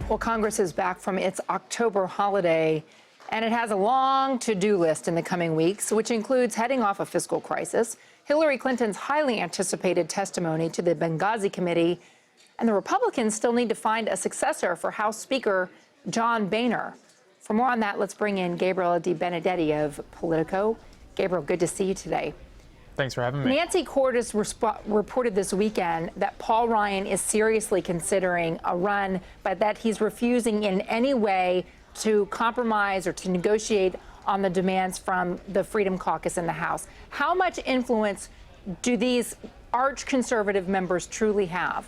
Well, Congress is back from its October holiday, and it has a long to-do list in the coming weeks, which includes heading off a fiscal crisis, Hillary Clinton's highly anticipated testimony to the Benghazi committee, and the Republicans still need to find a successor for House Speaker John Boehner. For more on that, let's bring in Gabriel Debenedetti of Politico. Gabriel, good to see you today. Thanks for having me. Nancy Cordes reported this weekend that Paul Ryan is seriously considering a run, but that he's refusing in any way to compromise or to negotiate on the demands from the Freedom Caucus in the House. How much influence do these arch-conservative members truly have?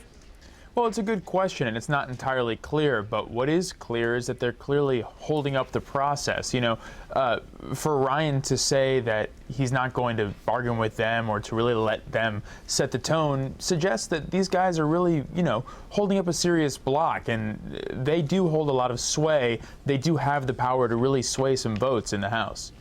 Well, it's a good question, and it's not entirely clear, but what is clear is that they're clearly holding up the process. You know, for Ryan to say that he's not going to bargain with them or to really let them set the tone suggests that these guys are really, holding up a serious block, and they do hold a lot of sway. They do have the power to really sway some votes in the House.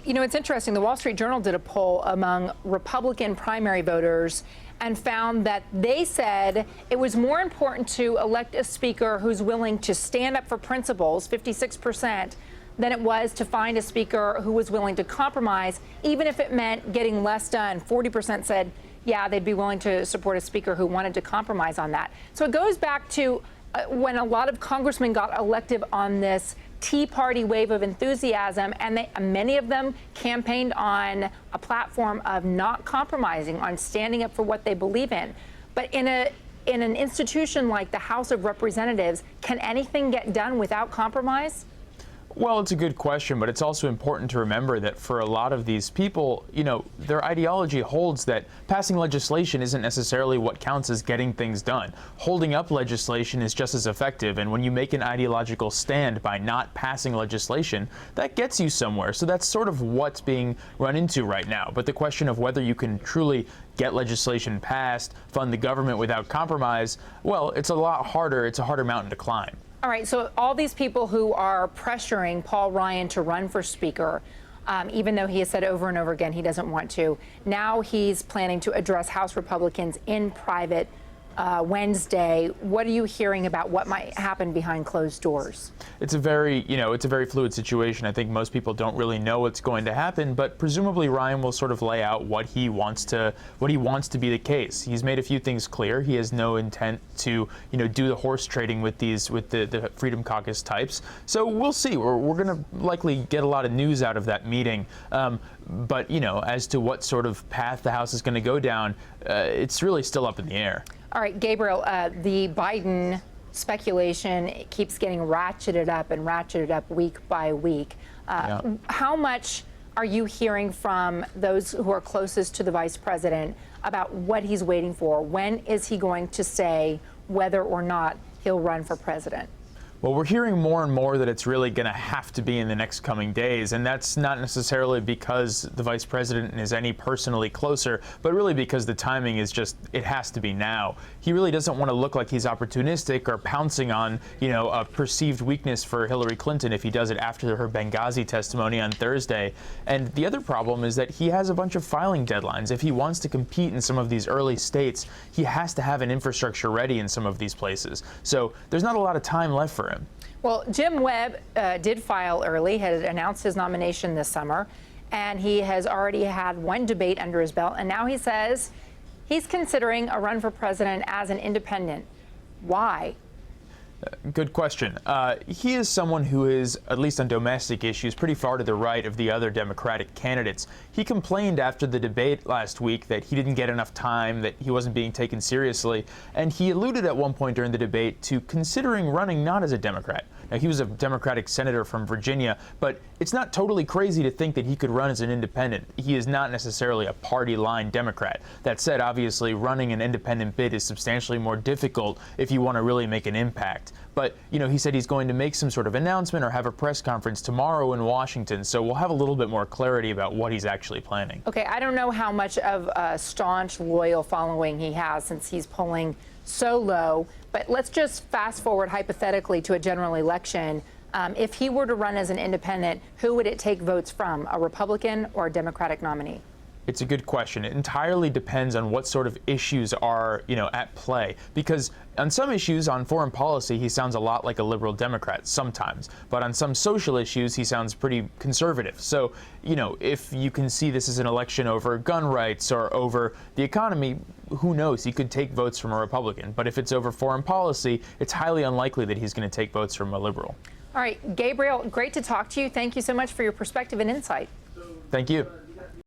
You know, it's interesting. The Wall Street Journal did a poll among Republican primary voters and found that they said it was more important to elect a speaker who's willing to stand up for principles, 56%, than it was to find a speaker who was willing to compromise, even if it meant getting less done. 40% said, yeah, they'd be willing to support a speaker who wanted to compromise on that. So it goes back to when a lot of congressmen got elected on this Tea Party wave of enthusiasm, and many of them campaigned on a platform of not compromising, on standing up for what they believe in. But in an institution like the House of Representatives, can anything get done without compromise? Well, it's a good question, but it's also important to remember that for a lot of these people, their ideology holds that passing legislation isn't necessarily what counts as getting things done. Holding up legislation is just as effective, and when you make an ideological stand by not passing legislation, that gets you somewhere. So that's sort of what's being run into right now. But the question of whether you can truly get legislation passed, fund the government without compromise, well, it's a lot harder. It's a harder mountain to climb. All right, so all these people who are pressuring Paul Ryan to run for Speaker, even though he has said over and over again he doesn't want to, now he's planning to address House Republicans in private Wednesday. What are you hearing about what might happen behind closed doors? It's a very, it's a very fluid situation. I think most people don't really know what's going to happen, but presumably Ryan will sort of lay out what he wants to be the case. He's made a few things clear. He has no intent to, do the horse trading with the Freedom Caucus types. So we'll see. We're going to likely get a lot of news out of that meeting. But, as to what sort of path the House is going to go down, it's really still up in the air. All right, Gabriel, the Biden speculation keeps getting ratcheted up week by week. How much are you hearing from those who are closest to the vice president about what he's waiting for? When is he going to say whether or not he'll run for president? Well, we're hearing more and more that it's really going to have to be in the next coming days, and that's not necessarily because the vice president is any personally closer, but really because the timing is just, it has to be now. He really doesn't want to look like he's opportunistic or pouncing on, a perceived weakness for Hillary Clinton if he does it after her Benghazi testimony on Thursday. And the other problem is that he has a bunch of filing deadlines. If he wants to compete in some of these early states, he has to have an infrastructure ready in some of these places. So there's not a lot of time left for him. Well, Jim Webb did file early, had announced his nomination this summer, and he has already had one debate under his belt, and now he says he's considering a run for president as an independent. Why? Good question. He is someone who is, at least on domestic issues, pretty far to the right of the other Democratic candidates. He complained after the debate last week that he didn't get enough time, that he wasn't being taken seriously, and he alluded at one point during the debate to considering running not as a Democrat. Now, he was a Democratic senator from Virginia, but it's not totally crazy to think that he could run as an independent. He is not necessarily a party-line Democrat. That said, obviously, running an independent bid is substantially more difficult if you want to really make an impact. But, he said he's going to make some sort of announcement or have a press conference tomorrow in Washington, so we'll have a little bit more clarity about what he's actually planning. Okay, I don't know how much of a staunch, loyal following he has since he's polling so low, but let's just fast forward hypothetically to a general election. If he were to run as an independent, who would it take votes from, a Republican or a Democratic nominee? It's a good question. It entirely depends on what sort of issues are, at play. Because on some issues, on foreign policy, he sounds a lot like a liberal Democrat sometimes. But on some social issues, he sounds pretty conservative. So, if you can see this as an election over gun rights or over the economy, who knows? He could take votes from a Republican. But if it's over foreign policy, it's highly unlikely that he's going to take votes from a liberal. All right, Gabriel, great to talk to you. Thank you so much for your perspective and insight. Thank you.